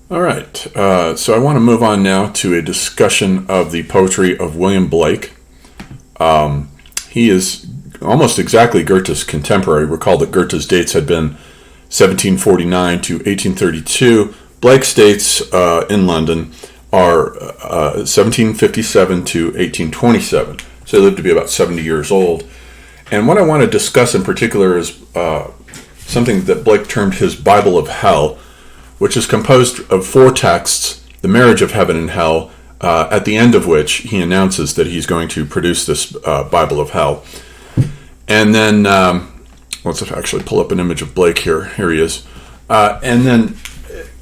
All right, so I want to move on now to a discussion of the poetry of William Blake. He is almost exactly Goethe's contemporary. Recall that Goethe's dates had been 1749 to 1832. Blake's dates in London are 1757 to 1827. So he lived to be about 70 years old. And what I want to discuss in particular is something that Blake termed his Bible of Hell, which is composed of 4 texts, the marriage of heaven and hell, at the end of which he announces that he's going to produce this Bible of Hell. And then, let's actually pull up an image of Blake here. Here he is. And then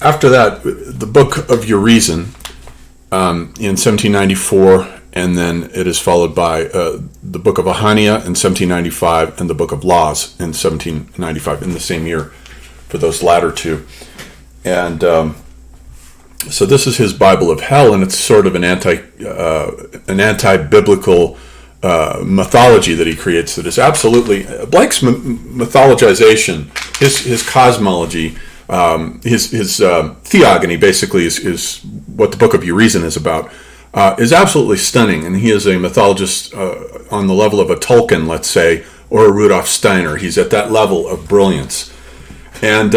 after that, the Book of Your Reason in 1794, and then it is followed by the Book of Ahania in 1795 and the Book of Laws in 1795, in the same year for those latter two. And so this is his Bible of Hell, and it's sort of an anti-biblical mythology that he creates that is absolutely Blake's mythologization, his cosmology, his theogony basically is what the Book of Your Reason is about. Is absolutely stunning, and he is a mythologist on the level of a Tolkien, let's say, or a Rudolf Steiner. He's at that level of brilliance, and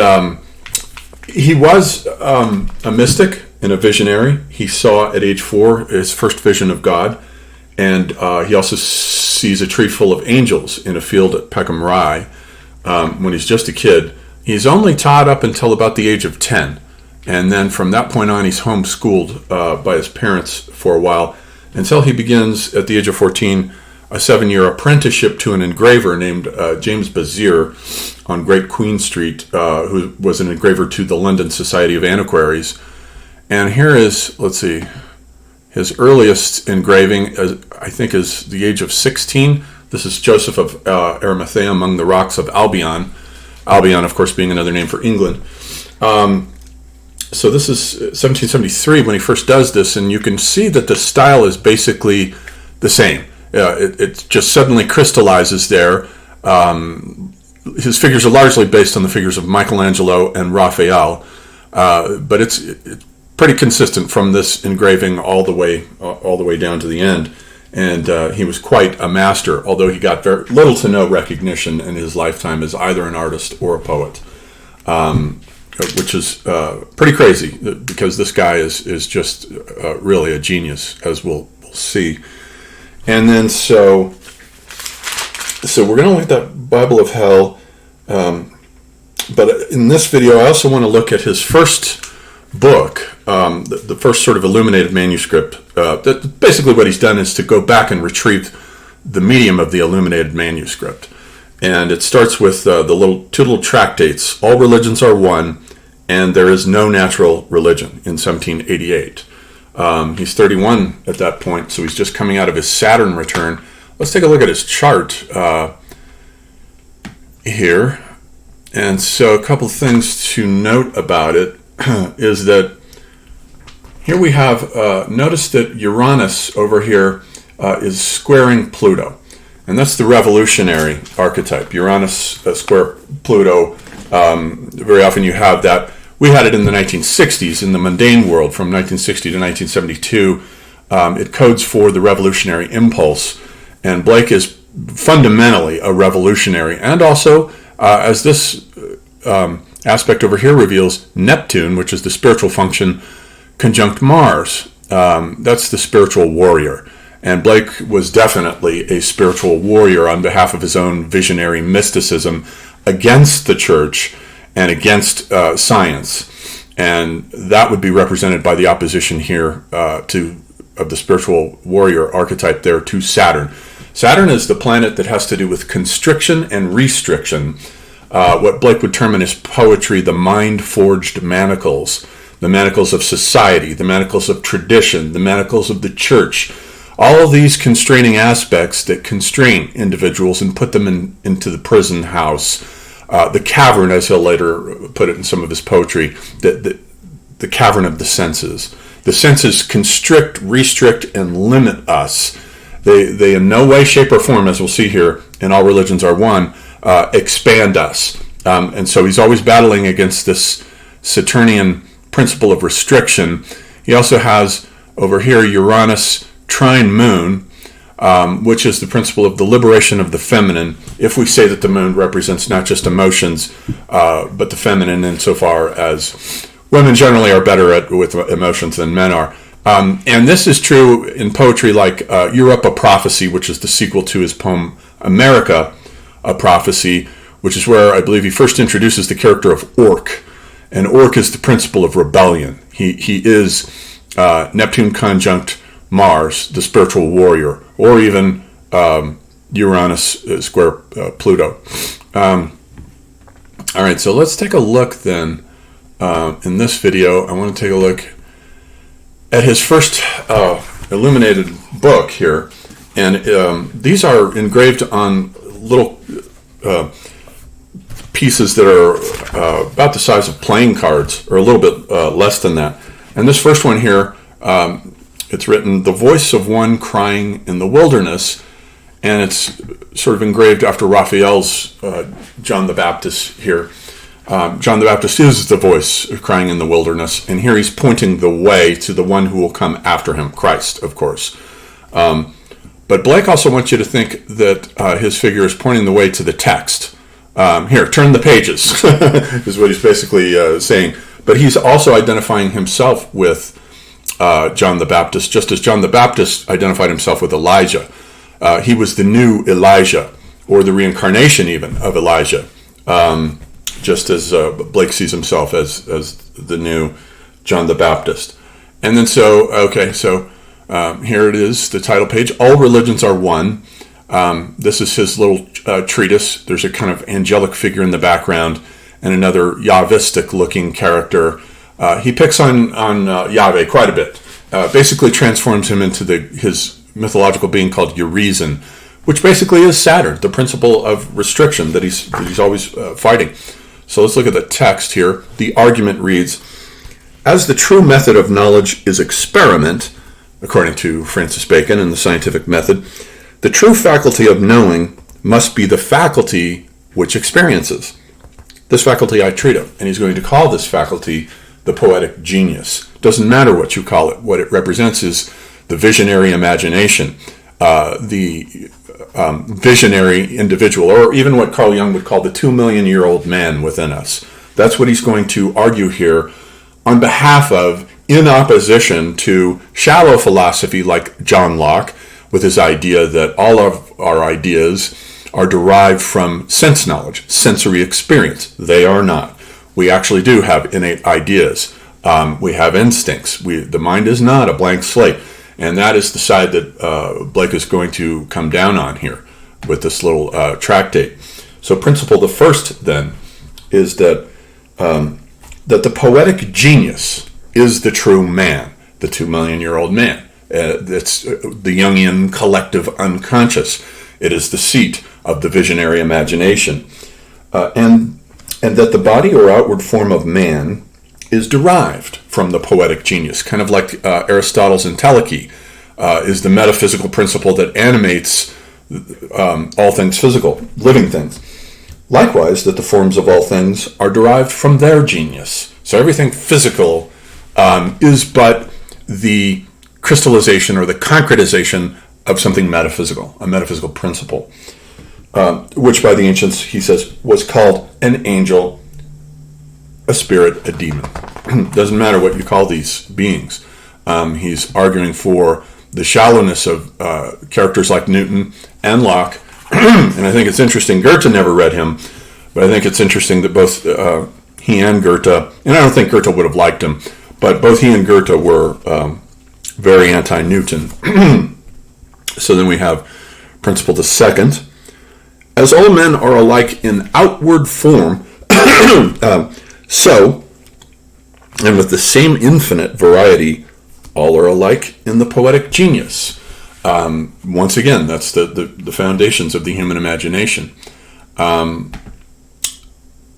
he was a mystic and a visionary. He saw at age 4 his first vision of God, and he also sees a tree full of angels in a field at Peckham Rye when he's just a kid. He's only taught up until about the age of 10, and then from that point on he's homeschooled by his parents for a while until he begins at the age of 14 a 7-year apprenticeship to an engraver named James Bazier on Great Queen Street, who was an engraver to the London Society of Antiquaries. And here is, let's see, his earliest engraving, I think, is the age of 16. This is Joseph of Arimathea among the rocks of Albion. Albion, of course, being another name for England. So this is 1773 when he first does this, and you can see that the style is basically the same. It just suddenly crystallizes there. His figures are largely based on the figures of Michelangelo and Raphael, but it's pretty consistent from this engraving all the way down to the end. And he was quite a master, although he got very little to no recognition in his lifetime as either an artist or a poet, which is pretty crazy because this guy is just really a genius, as we'll see. And then so we're going to look at that Bible of Hell, but in this video I also want to look at his first book, the first sort of illuminated manuscript. That basically what he's done is to go back and retrieve the medium of the illuminated manuscript. And it starts with the two little tractates, All Religions Are One, and There Is No Natural Religion, in 1788. He's 31 at that point, so he's just coming out of his Saturn return. Let's take a look at his chart here. And so a couple things to note about it is that here we have, notice that Uranus over here is squaring Pluto. And that's the revolutionary archetype, Uranus square Pluto. Very often you have that. We had it in the 1960s in the mundane world from 1960 to 1972. It codes for the revolutionary impulse. And Blake is fundamentally a revolutionary. And also, as this aspect over here reveals, Neptune, which is the spiritual function, conjunct Mars. That's the spiritual warrior. And Blake was definitely a spiritual warrior on behalf of his own visionary mysticism against the church and against science. And that would be represented by the opposition here of the spiritual warrior archetype there to Saturn. Saturn is the planet that has to do with constriction and restriction, what Blake would term in his poetry the mind-forged manacles, the manacles of society, the manacles of tradition, the manacles of the church. All of these constraining aspects that constrain individuals and put them into the prison house. The cavern, as he'll later put it in some of his poetry, the cavern of the senses. The senses constrict, restrict, and limit us. They in no way, shape, or form, as we'll see here, in All Religions Are One, expand us. And so he's always battling against this Saturnian principle of restriction. He also has over here Uranus trine Moon, which is the principle of the liberation of the feminine, if we say that the moon represents not just emotions, but the feminine, insofar as women generally are better with emotions than men are. And this is true in poetry like Europe, a Prophecy, which is the sequel to his poem America, a Prophecy, which is where I believe he first introduces the character of Orc. And Orc is the principle of rebellion. He is Neptune conjunct Mars, the spiritual warrior, or even Uranus square Pluto. All right, so let's take a look then. In this video, I want to take a look at his first illuminated book here. And these are engraved on little pieces that are about the size of playing cards, or a little bit less than that. And this first one here, it's written, "The Voice of One Crying in the Wilderness," and it's sort of engraved after Raphael's John the Baptist here. John the Baptist is the voice crying in the wilderness, and here he's pointing the way to the one who will come after him, Christ, of course. But Blake also wants you to think that his figure is pointing the way to the text. Here, turn the pages, is what he's basically saying. But he's also identifying himself with John the Baptist, just as John the Baptist identified himself with Elijah. He was the new Elijah, or the reincarnation even of Elijah, just as Blake sees himself as the new John the Baptist. And then here it is, the title page, "All Religions Are One." This is his little treatise. There's a kind of angelic figure in the background and another Yahvistic looking character. He picks on Yahweh quite a bit. Basically transforms him into his mythological being called Urizen, which basically is Saturn, the principle of restriction that he's always fighting. So let's look at the text here. The argument reads, "As the true method of knowledge is experiment," according to Francis Bacon and the scientific method, "the true faculty of knowing must be the faculty which experiences. This faculty I treat of," and he's going to call this faculty the poetic genius. Doesn't matter what you call it. What it represents is the visionary imagination, the visionary individual, or even what Carl Jung would call the 2 million-year-old man within us. That's what he's going to argue here on behalf of, in opposition to shallow philosophy like John Locke, with his idea that all of our ideas are derived from sense knowledge, sensory experience. They are not. We actually do have innate ideas. We have instincts. The mind is not a blank slate. And that is the side that Blake is going to come down on here with this little tractate. So principle the first, then, is that the poetic genius is the true man, the 2 million-year-old man. It's the Jungian collective unconscious. It is the seat of the visionary imagination. And that the body or outward form of man is derived from the poetic genius, kind of like Aristotle's entelechy is the metaphysical principle that animates all things physical, living things. Likewise, that the forms of all things are derived from their genius. So everything physical is but the crystallization or the concretization of something metaphysical, a metaphysical principle, which by the ancients, he says, was called an angel, a spirit, a demon. Doesn't matter what you call these beings. He's arguing for the shallowness of characters like Newton and Locke. And I think it's interesting, Goethe never read him, but I think it's interesting that both he and Goethe, and I don't think Goethe would have liked him, but both he and Goethe were very anti-Newton. So then we have principle the second. As all men are alike in outward form, so, and with the same infinite variety, all are alike in the poetic genius. Once again, that's the foundations of the human imagination that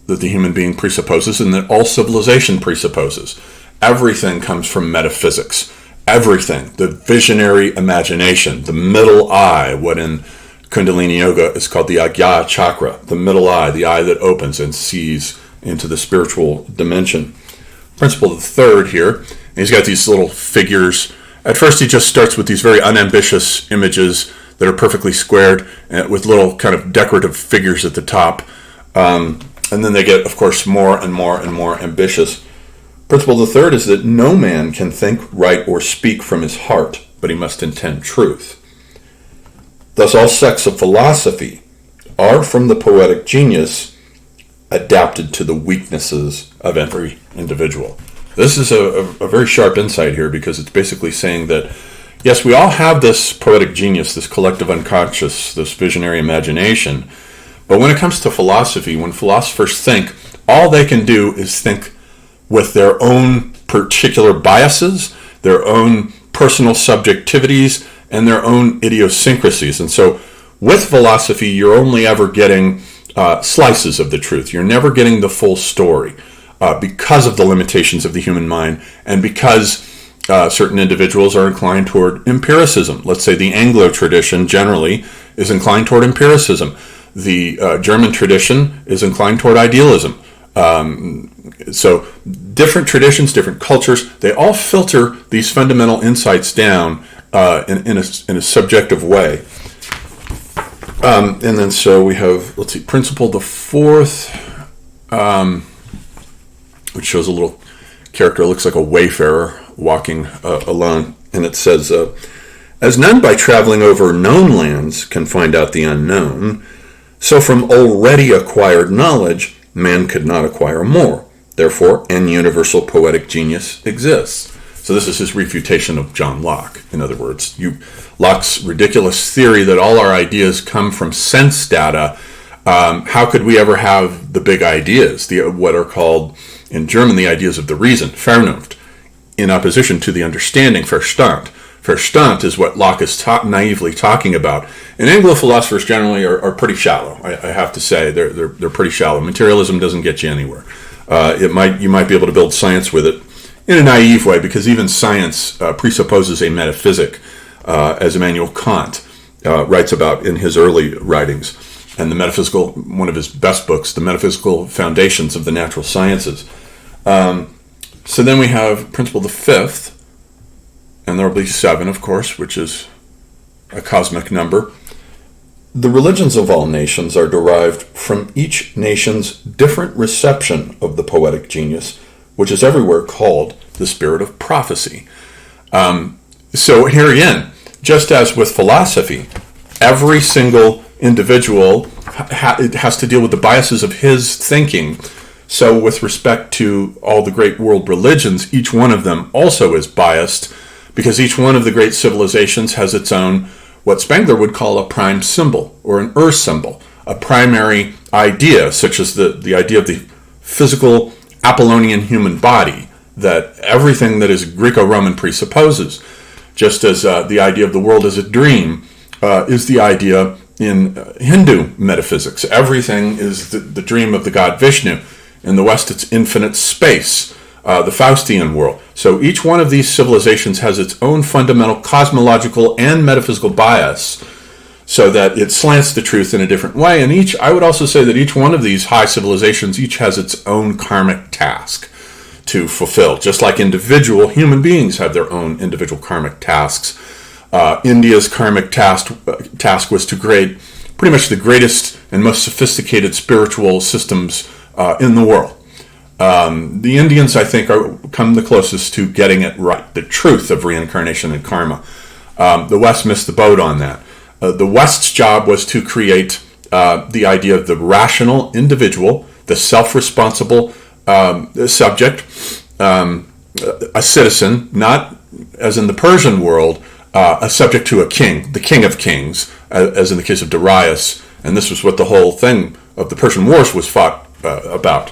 the human being presupposes and that all civilization presupposes. Everything comes from metaphysics. Everything, the visionary imagination, the middle eye, what in Kundalini Yoga is called the Agya Chakra, the middle eye, the eye that opens and sees into the spiritual dimension. principle of the third here. And he's got these little figures. At first, he just starts with these very unambitious images that are perfectly squared with little kind of decorative figures at the top. And then they get, of course, more and more and more ambitious. Principle of the third is that no man can think, write, or speak from his heart, but he must intend truth. Thus, all sects of philosophy are from the poetic genius adapted to the weaknesses of every individual. This is a very sharp insight here, because it's basically saying that, yes, we all have this poetic genius, this collective unconscious, this visionary imagination, but when it comes to philosophy, when philosophers think, all they can do is think with their own particular biases, their own personal subjectivities, and their own idiosyncrasies. And so with philosophy, you're only ever getting slices of the truth. You're never getting the full story because of the limitations of the human mind, and because certain individuals are inclined toward empiricism. Let's say the Anglo tradition generally is inclined toward empiricism. The German tradition is inclined toward idealism. So different traditions, different cultures, they all filter these fundamental insights down in a subjective way. And then so we have, let's see, principle the fourth, which shows a little character, it looks like a wayfarer walking alone. And it says, as none by traveling over known lands can find out the unknown, so from already acquired knowledge, man could not acquire more. Therefore, an universal poetic genius exists. So this is his refutation of John Locke. In other words, Locke's ridiculous theory that all our ideas come from sense data. How could we ever have the big ideas, what are called in German the ideas of the reason, Vernunft, in opposition to the understanding, Verstand. Verstand is what Locke is naively talking about. And Anglo philosophers generally are pretty shallow. I have to say they're pretty shallow. Materialism doesn't get you anywhere. You might be able to build science with it in a naive way, because even science presupposes a metaphysic, as Immanuel Kant writes about in his early writings, and one of his best books, The Metaphysical Foundations of the Natural Sciences. So then we have principle the fifth, and there will be 7, of course, which is a cosmic number. The religions of all nations are derived from each nation's different reception of the poetic genius, which is everywhere called the spirit of prophecy. So here again, just as with philosophy, every single individual has to deal with the biases of his thinking. So with respect to all the great world religions, each one of them also is biased, because each one of the great civilizations has its own, what Spengler would call a prime symbol, or an symbol, a primary idea, such as the idea of the physical Apollonian human body, that everything that is Greco-Roman presupposes, just as the idea of the world as a dream is the idea in Hindu metaphysics. Everything is the dream of the god Vishnu. In the West, it's infinite space, the Faustian world. So each one of these civilizations has its own fundamental cosmological and metaphysical bias, so that it slants the truth in a different way. And I would also say that each one of these high civilizations each has its own karmic task to fulfill, just like individual human beings have their own individual karmic tasks. India's karmic task was to create pretty much the greatest and most sophisticated spiritual systems in the world. The Indians, I think, come the closest to getting it right, the truth of reincarnation and karma. The West missed the boat on that. The West's job was to create the idea of the rational individual, the self-responsible subject, a citizen, not as in the Persian world, a subject to a king, the king of kings, as in the case of Darius. And this was what the whole thing of the Persian Wars was fought about.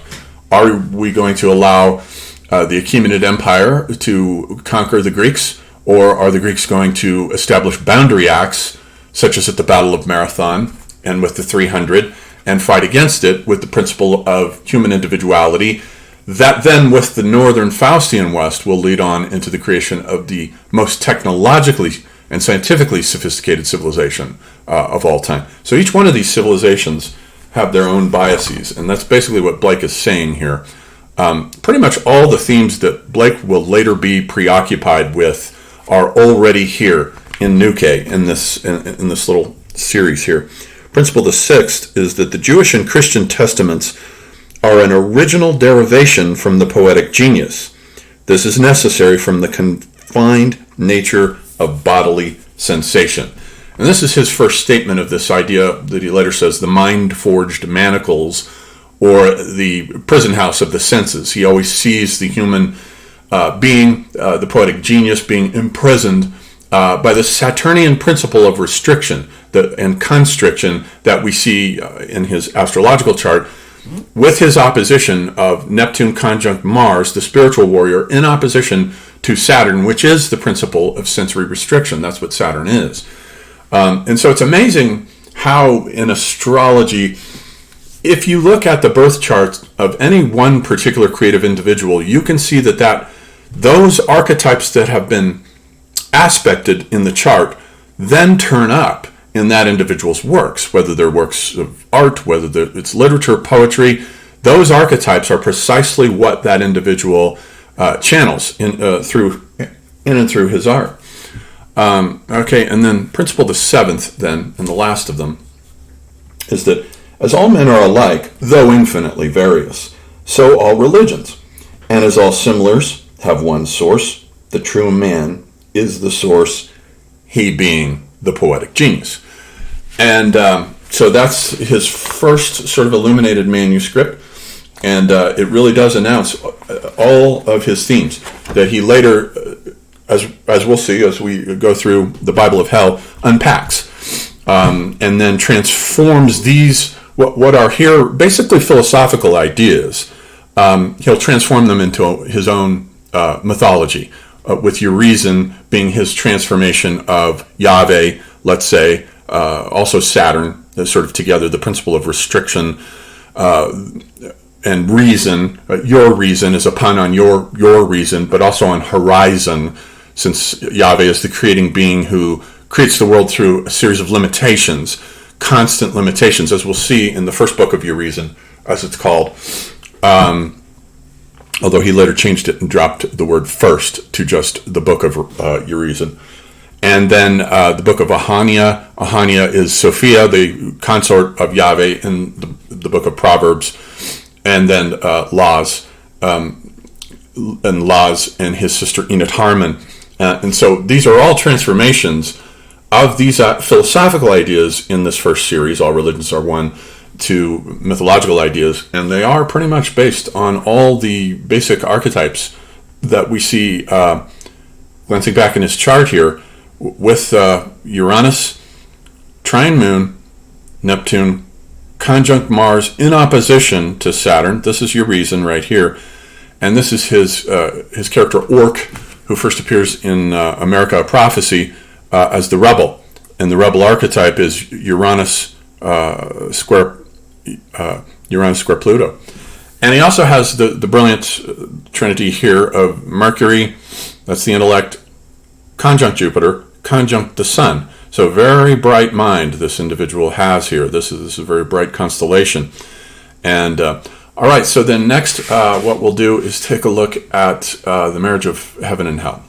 Are we going to allow the Achaemenid Empire to conquer the Greeks, or are the Greeks going to establish boundary acts, such as at the Battle of Marathon and with the 300, and fight against it with the principle of human individuality, that then with the northern Faustian West will lead on into the creation of the most technologically and scientifically sophisticated civilization of all time. So each one of these civilizations have their own biases, and that's basically what Blake is saying here. Pretty much all the themes that Blake will later be preoccupied with are already here in Nuke, in this little series here. Principle the sixth is that the Jewish and Christian testaments are an original derivation from the poetic genius. This is necessary from the confined nature of bodily sensation. And this is his first statement of this idea that he later says the mind-forged manacles, or the prison house of the senses. He always sees the human being, the poetic genius, being imprisoned by the Saturnian principle of restriction and constriction that we see in his astrological chart, with his opposition of Neptune conjunct Mars, the spiritual warrior, in opposition to Saturn, which is the principle of sensory restriction. That's what Saturn is. And so it's amazing how in astrology, if you look at the birth chart of any one particular creative individual, you can see that those archetypes that have been aspected in the chart then turn up in that individual's works, whether they're works of art, whether it's literature, poetry. Those archetypes are precisely what that individual channels in and through his art. Okay, and then principle the seventh, then, and the last of them, is that as all men are alike, though infinitely various, so all religions, and as all similars have one source, the true man is the source, he being the poetic genius. And so that's his first sort of illuminated manuscript, and it really does announce all of his themes that he later, as we'll see as we go through the Bible of Hell, unpacks, and then transforms these, what are here basically philosophical ideas. He'll transform them into his own mythology, with Urizen being his transformation of Yahweh, let's say, also Saturn, sort of together, the principle of restriction and reason. Your reason is a pun on your reason, but also on horizon, since Yahweh is the creating being who creates the world through a series of limitations, constant limitations, as we'll see in the first book of Urizen, as it's called. Although he later changed it and dropped the word first to just the book of Urizen. And then the book of Ahania. Ahania is Sophia, the consort of Yahweh in the book of Proverbs. And then Laz, and Laz and his sister Enid Harmon. And so these are all transformations of these philosophical ideas in this first series, All Religions Are One, to mythological ideas, and they are pretty much based on all the basic archetypes that we see, glancing back in his chart here, with Uranus, trine Moon, Neptune, conjunct Mars in opposition to Saturn. This is Urizen right here, and this is his character Orc, who first appears in America, a Prophecy, as the rebel, and the rebel archetype is Uranus square Pluto. And he also has the brilliant trinity here of Mercury, that's the intellect, conjunct Jupiter, conjunct the Sun. So very bright mind this individual has here. This is a very bright constellation. And all right, so then next what we'll do is take a look at the marriage of heaven and hell.